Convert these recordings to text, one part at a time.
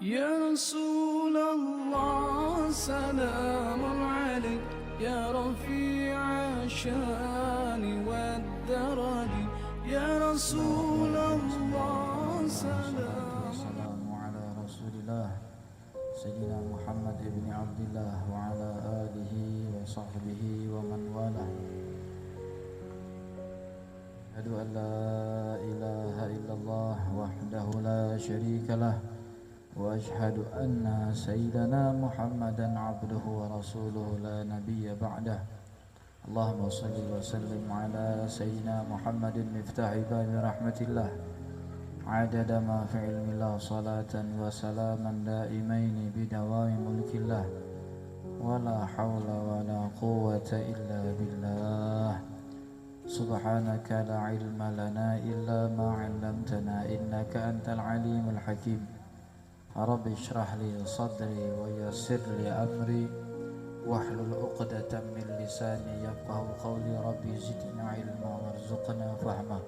يا رسول الله سلام عليك يا رفيع الشان والدرج يا رسول الله السلام على رسول الله سيدنا محمد بن عبد الله وعلى آله وصحبه ومن والاه. أشهد أن لا إله إلا الله وحده لا شريك له وأشهد أن سيدنا محمدا عبده ورسوله لا نبي بعده. اللهم صل وسلم على سيدنا محمد مفتاح باب رحمة الله عدد ما في علم الله صلاة وسلاما دائمين بدوام ملك الله ولا حول ولا قوة إلا بالله. سبحانك لا علم لنا إلا ما علمتنا إنك أنت العليم الحكيم. رب اشرح لي صدري ويسر لي أمري واحلل عقدة من لساني يفقه قولي. ربي زدنا علما وارزقنا فهما.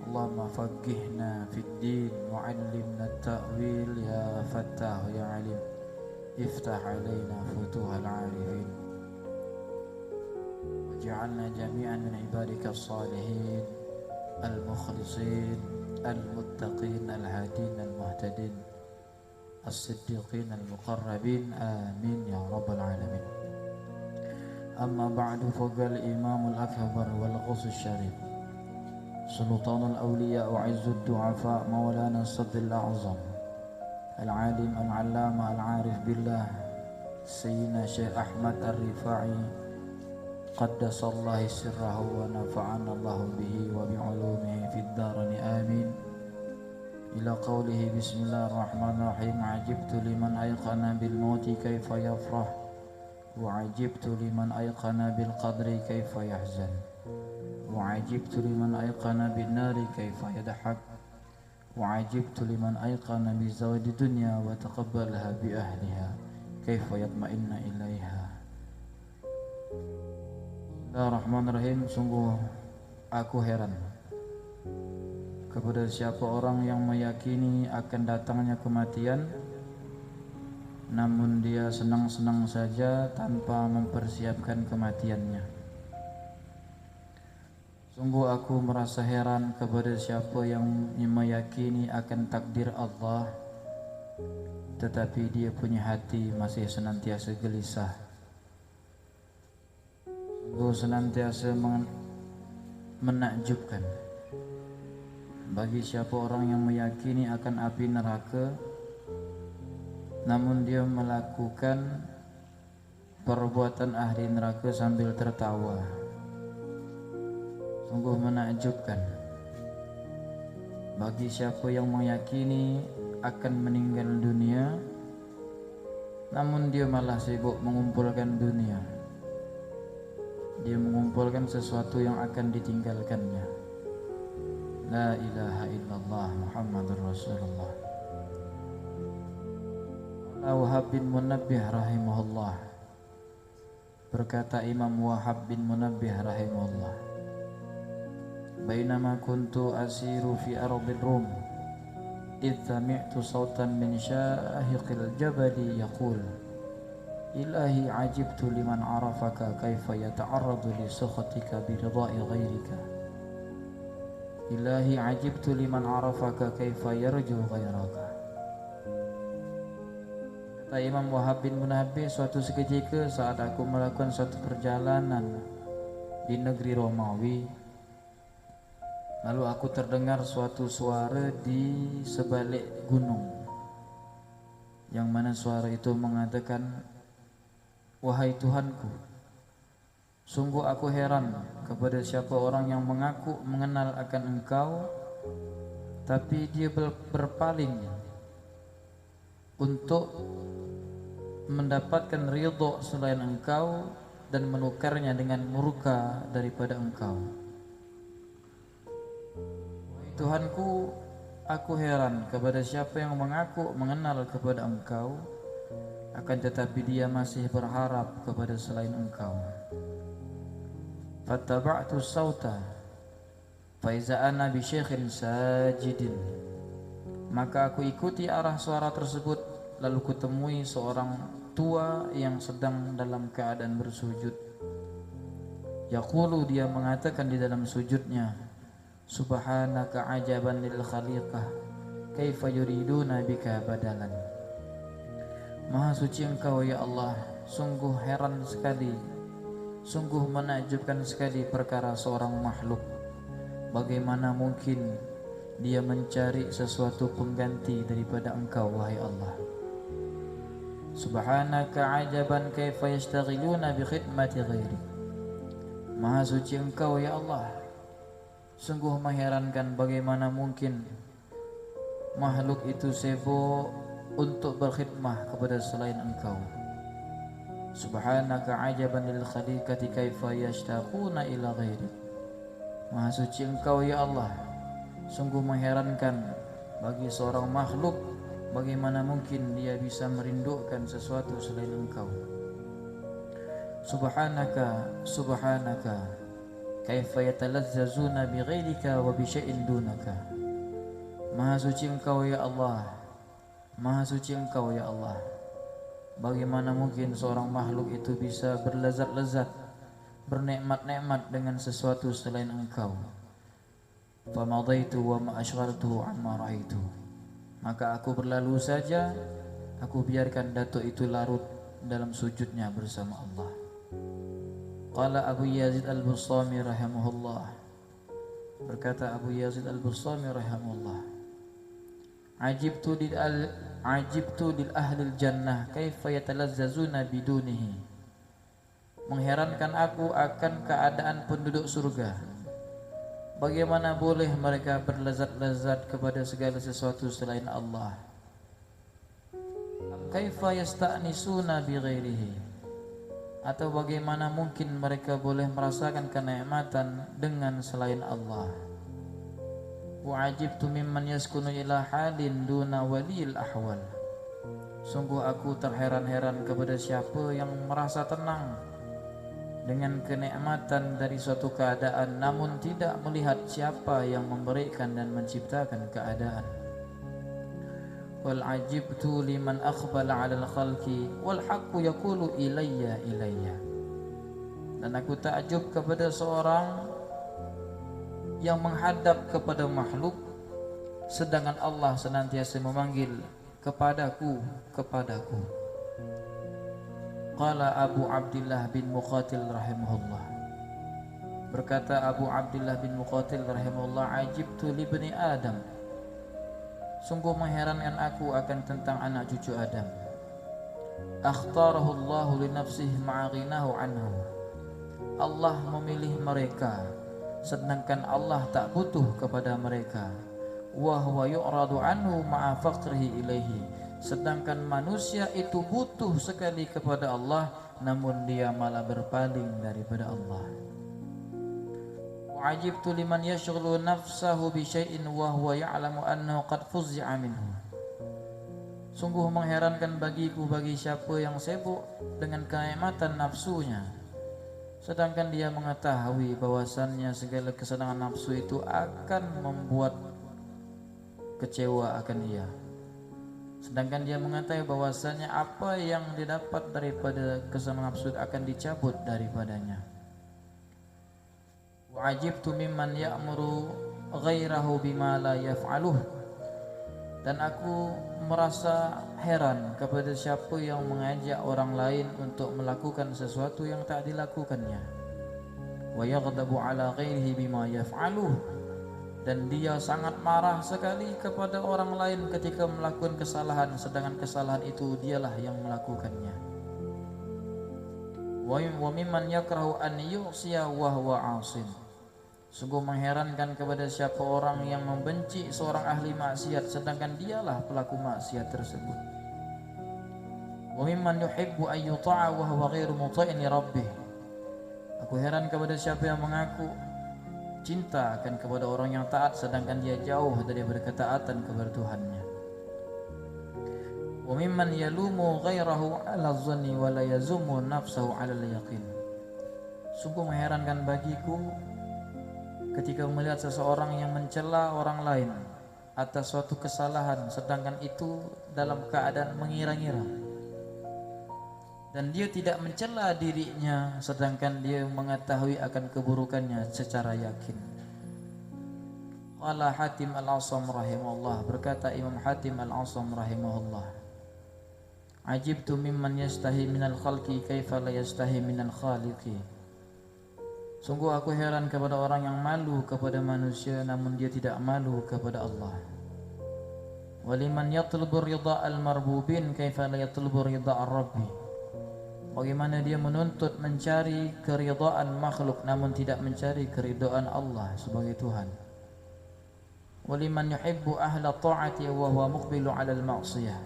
اللهم فقهنا في الدين وعلمنا التأويل يا فتاح يا عليم. افتح علينا فتوح العارفين واجعلنا جميعا من عبادك الصالحين المخلصين المتقين الهادين المهتدين الصديقين المقربين آمين يا رب العالمين. أما بعد فقال الإمام الأكبر والغوث الشريف سلطان الأولياء وعز الضعفاء مولانا الصدر الأعظم العالم العلامة العارف بالله سيدنا شيخ أحمد الرفاعي قدس الله سره ونفعنا الله به وبعلومه في الدارين آمين. إلى قوله بسم الله الرحمن الرحيم عجبت لمن أيقن بالموت كيف يفرح وعجبت لمن أيقن بالقدر كيف يحزن وعجبت لمن أيقن بالنار كيف يضحك وعجبت لمن أيقن بزوال الدنيا وتقبلها بأهلها كيف يطمئن إليها. Bismillahirrahmanirrahim. Sungguh aku heran kepada siapa orang yang meyakini akan datangnya kematian namun dia senang-senang saja tanpa mempersiapkan kematiannya. Sungguh aku merasa heran kepada siapa yang meyakini akan takdir Allah tetapi dia punya hati masih senantiasa gelisah. Sungguh senantiasa menakjubkan bagi siapa orang yang meyakini akan api neraka namun dia melakukan perbuatan ahli neraka sambil tertawa. Sungguh menakjubkan bagi siapa yang meyakini akan meninggal dunia namun dia malah sibuk mengumpulkan dunia. Dia mengumpulkan sesuatu yang akan ditinggalkannya. La ilaha illallah Muhammadur Rasulullah. Wahab bin Munabbih rahimahullah, berkata Imam Wahab bin Munabbih rahimahullah, bainama kuntu asiru fi ardil rum idh sami'tu sawtan min syahiqil jabali yaqul ilahi ajibtu liman arafaka kaifa yata'arradu li sukhatika biridha'i ghairika ilahi ajibtu liman arafaka kaifa yarju ghairaka. Kata Imam Wahab bin Munabbih, suatu seketika saat aku melakukan suatu perjalanan di negeri Romawi, lalu aku terdengar suatu suara di sebalik gunung, yang mana suara itu mengatakan, wahai Tuhanku, sungguh aku heran kepada siapa orang yang mengaku mengenal akan Engkau, tapi dia berpaling untuk mendapatkan ridho selain Engkau dan menukarnya dengan murka daripada Engkau. Tuhanku, aku heran kepada siapa yang mengaku mengenal kepada Engkau akan tetapi dia masih berharap kepada selain Engkau. Fattaba'tu sawta fa iza ana bi syaikhin sajidin, maka aku ikuti arah suara tersebut lalu kutemui seorang tua yang sedang dalam keadaan bersujud. Yaqulu, dia mengatakan di dalam sujudnya, subhanaka ajaban lil khaliqah kaifa yuriduna bika badalan. Maha suci Engkau ya Allah, sungguh heran sekali, sungguh menakjubkan sekali perkara seorang makhluk. Bagaimana mungkin dia mencari sesuatu pengganti daripada Engkau wahai Allah. Subhanaka ajaban kaifa yastaghiluna bi khidmati ghairi. Maha suci Engkau ya Allah, sungguh mengherankan bagaimana mungkin makhluk itu sibuk untuk berkhidmah kepada selain Engkau. Subhanaka ajaban lil khaliqati kaifa yashtaquna ila ghairi. Maha suci Engkau ya Allah, sungguh mengherankan bagi seorang makhluk bagaimana mungkin dia bisa merindukan sesuatu selain Engkau. Subhanaka kaifa yatalazzazuna bi ghairika wa bi syai'in dunaka. Maha suci Engkau ya Allah, Maha suci Engkau ya Allah, bagaimana mungkin seorang makhluk itu bisa berlezat-lezat, bernikmat-nikmat dengan sesuatu selain Engkau. Famadaitu wa ma ashghaltuhu amma ra'aitu. Maka aku berlalu saja, aku biarkan datuk itu larut dalam sujudnya bersama Allah. Qala Abu Yazid Al-Bustami rahimahullah, berkata Abu Yazid Al-Bustami rahimahullah, Ajibtu lil ahlil jannah kaifa yatalazzazuna bidunihi. Mengherankan aku akan keadaan penduduk surga, bagaimana boleh mereka berlezat-lezat kepada segala sesuatu selain Allah. Kaifa yasta'nisuna bi ghairihi. Atau bagaimana mungkin mereka boleh merasakan kenikmatan dengan selain Allah. Wa ajibtu mimman yaskunu ila halin duna walil ahwal. Sungguh aku terheran-heran kepada siapa yang merasa tenang dengan kenikmatan dari suatu keadaan namun tidak melihat siapa yang memberikan dan menciptakan keadaan. Wal ajibtu liman akhbala 'alal khalqi wal haqqu yaqulu ilayya. Dan aku takjub kepada seorang yang menghadap kepada makhluk sedangkan Allah senantiasa memanggil kepadaku. Qala Abu Abdullah bin Muqatil rahimahullah, berkata Abu Abdullah bin Muqatil rahimahullah, ajibtu li bani Adam. Sungguh mengherankan aku akan tentang anak cucu Adam. Akhtarahu Allahu li nafsihi ma'a ghinahu anhu. Allah memilih mereka sedangkan Allah tak butuh kepada mereka. Wa huwa yu'radu anhu ma'a faqrihi ilaihi. Sedangkan manusia itu butuh sekali kepada Allah namun dia malah berpaling daripada Allah. Wa'ajibtu liman yashghulu nafsahu bi syai'in wa huwa ya'lamu annahu qad fuzzi'a minhu. Sungguh mengherankan bagiku bagi siapa yang sibuk dengan kenikmatan nafsunya sedangkan dia mengetahui bahwasannya segala kesenangan nafsu itu akan membuat kecewa akan dia. Sedangkan dia mengetahui bahwasannya apa yang didapat daripada kesenangan nafsu akan dicabut daripadanya. Wa ajibtu mimman ya'muru ghairahu bima la yaf'aluh. Dan aku merasa heran kepada siapa yang mengajak orang lain untuk melakukan sesuatu yang tak dilakukannya. Wa yaghdabu ala ghairihi bima yaf'aluh. Dan dia sangat marah sekali kepada orang lain ketika melakukan kesalahan sedangkan kesalahan itu dialah yang melakukannya. Wa mimman yakrahu an yu'siya wa huwa 'asin. Sungguh mengherankan kepada siapa orang yang membenci seorang ahli maksiat sedangkan dialah pelaku maksiat tersebut. Wa mimman yuhibbu an yuta'a wa huwa ghairu muta'in li rabbih. Aku heran kepada siapa yang mengaku cinta akan kepada orang yang taat sedangkan dia jauh dari berketaatan kepada Tuhannya. Wa mimman yalumu ghairahu 'ala dhanni wa la yazummu nafsahu 'ala al-yaqin. Sungguh mengherankan bagiku ketika melihat seseorang yang mencela orang lain atas suatu kesalahan sedangkan itu dalam keadaan mengira-ngira, dan dia tidak mencela dirinya sedangkan dia mengetahui akan keburukannya secara yakin. Qala Hatim Al-Asam rahimahullah, berkata Imam Hatim Al-Asam rahimahullah, ajibtu mimman yastahi minal khalqi kaifa la yastahi minal khaliqi. Sungguh aku heran kepada orang yang malu kepada manusia namun dia tidak malu kepada Allah. Waliman yatlubu ridha al-marbubin kaifa la yatlubu ridha ar-rabbi. Bagaimana dia menuntut mencari keridhaan makhluk namun tidak mencari keridhaan Allah sebagai Tuhan. Waliman yuhibbu ahla ta'ati wa huwa muqbilu 'ala al-ma'siyah.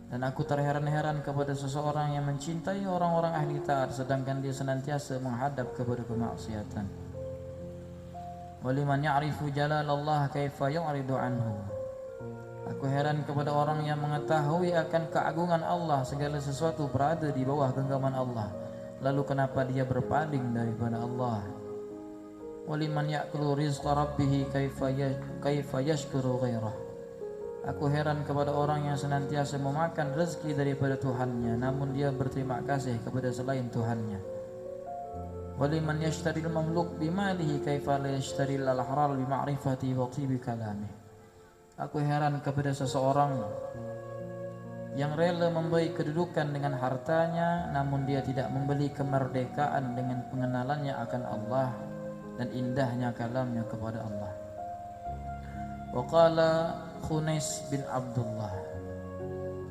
Dan aku terheran-heran kepada seseorang yang mencintai orang-orang ahli taat sedangkan dia senantiasa menghadap kepada kemaksiatan. Waliman ya'rifu jalalallah kaifa yu'ridu anhu. Aku heran kepada orang yang mengetahui akan keagungan Allah, segala sesuatu berada di bawah genggaman Allah, lalu kenapa dia berpaling daripada Allah. Waliman ya'kulu rizqa rabbih kaifa yashkuru ghairah. Aku heran kepada orang yang senantiasa memakan rezeki daripada Tuhannya namun dia berterima kasih kepada selain Tuhannya. Waliman yashtaril mamluk bimalihi kaifa la yashtaril al-haral bima'rifati wa tibi kalamih. Aku heran kepada seseorang yang rela memberi kedudukan dengan hartanya namun dia tidak membeli kemerdekaan dengan pengenalannya akan Allah dan indahnya kalamnya kepada Allah. Wa qala Khunais bin Abdullah,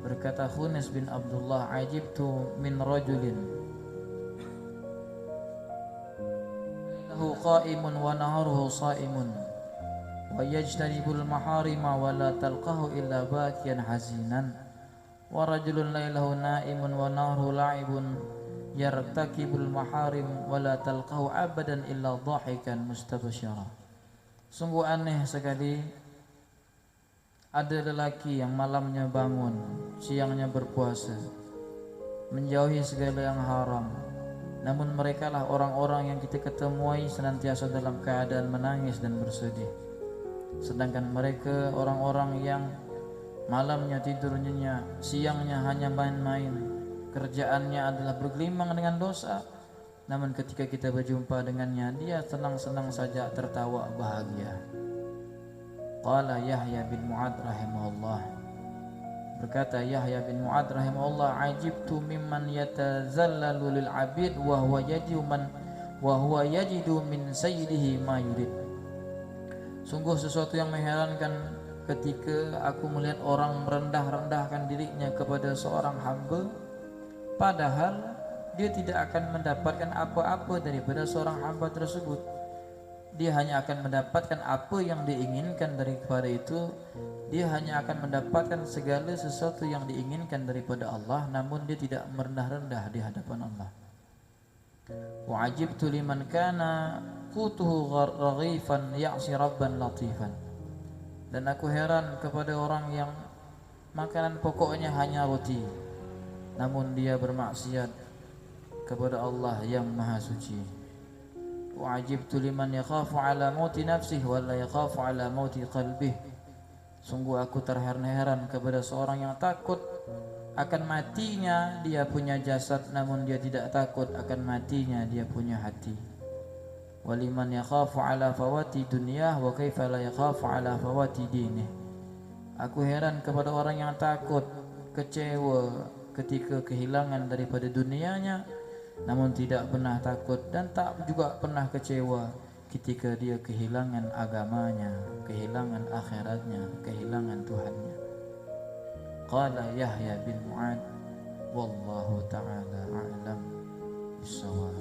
berkata Khunais bin Abdullah, ajibtu min rajulin lahu qa'imun wa naharuhu sa'imun wa yajtanibul maharima wa la talqahu illa bakiyan hazinan wa rajulun laylahu na'imun wa naharuhu la'ibun yartakibul maharim wa la talqahu abadan illa dhahikan mustabsyara. Sungguh aneh sekali ada lelaki yang malamnya bangun, siangnya berpuasa, menjauhi segala yang haram. Namun merekalah orang-orang yang kita ketemui senantiasa dalam keadaan menangis dan bersedih. Sedangkan mereka orang-orang yang malamnya tidur nyenyak, siangnya hanya main-main, kerjaannya adalah bergelimang dengan dosa. Namun ketika kita berjumpa dengannya, dia senang-senang saja, tertawa bahagia. Qala Yahya bin Mu'ad rahimahullah, berkata Yahya bin Mu'ad rahimahullah, ajibtu mimman yatazallalu lil abid wa huwa yajidu min sayyidihi ma yurid. Sungguh sesuatu yang mengherankan ketika aku melihat orang merendah-rendahkan dirinya kepada seorang hamba padahal dia tidak akan mendapatkan apa-apa daripada seorang hamba tersebut. Dia hanya akan mendapatkan apa yang diinginkan daripada itu. Dia hanya akan mendapatkan segala sesuatu yang diinginkan daripada Allah, namun dia tidak merendah-rendah di hadapan Allah. Wa ajibtu liman kana qutuhu raghifan ya'si rabban latifan. Dan aku heran kepada orang yang makanan pokoknya hanya roti, namun dia bermaksiat kepada Allah yang Maha Suci. Wa ajibtu liman yakhafu ala mauti nafsihi wa la yakhafu ala mauti qalbih. Sungguh aku terheran-heran kepada seorang yang takut akan matinya dia punya jasad namun dia tidak takut akan matinya dia punya hati. Wa liman yakhafu ala fawati dunyah wa kaifa la yakhafu ala fawati dinih. Aku heran kepada orang yang takut, kecewa ketika kehilangan daripada dunianya namun tidak pernah takut dan tak juga pernah kecewa ketika dia kehilangan agamanya, kehilangan akhiratnya, kehilangan Tuhannya. Qala Yahya bin Mu'ad, wallahu ta'ala a'lam bissawab.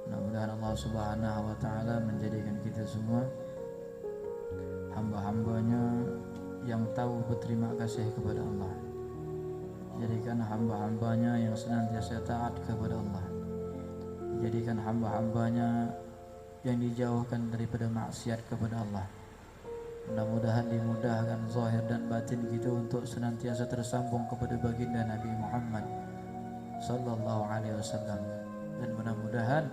Mudah-mudahan Allah subhanahu wa ta'ala menjadikan kita semua hamba-hambanya yang tahu berterima kasih kepada Allah. Jadikan hamba-hambanya yang senantiasa taat kepada Allah. Jadikan hamba-hambanya yang dijauhkan daripada maksiat kepada Allah. Mudah-mudahan dimudahkan zahir dan batin kita untuk senantiasa tersambung kepada baginda Nabi Muhammad sallallahu alaihi wasallam. Dan mudah-mudahan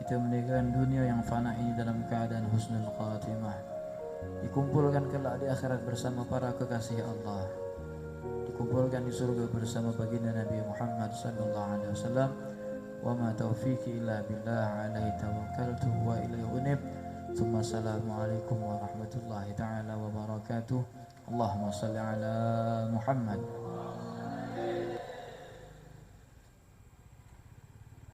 kita meninggalkan dunia yang fana ini dalam keadaan husnul khatimah, dikumpulkan kelak di akhirat bersama para kekasih Allah, dikumpulkan di surga bersama baginda Nabi Muhammad sallallahu alaihi wasallam. Wa ma taufiqi illa billah, alaihi tawakkaltu wa ilaihi unib. Tsumma assalamualaikum warahmatullahi taala wabarakatuh. Allahumma shalli ala Muhammad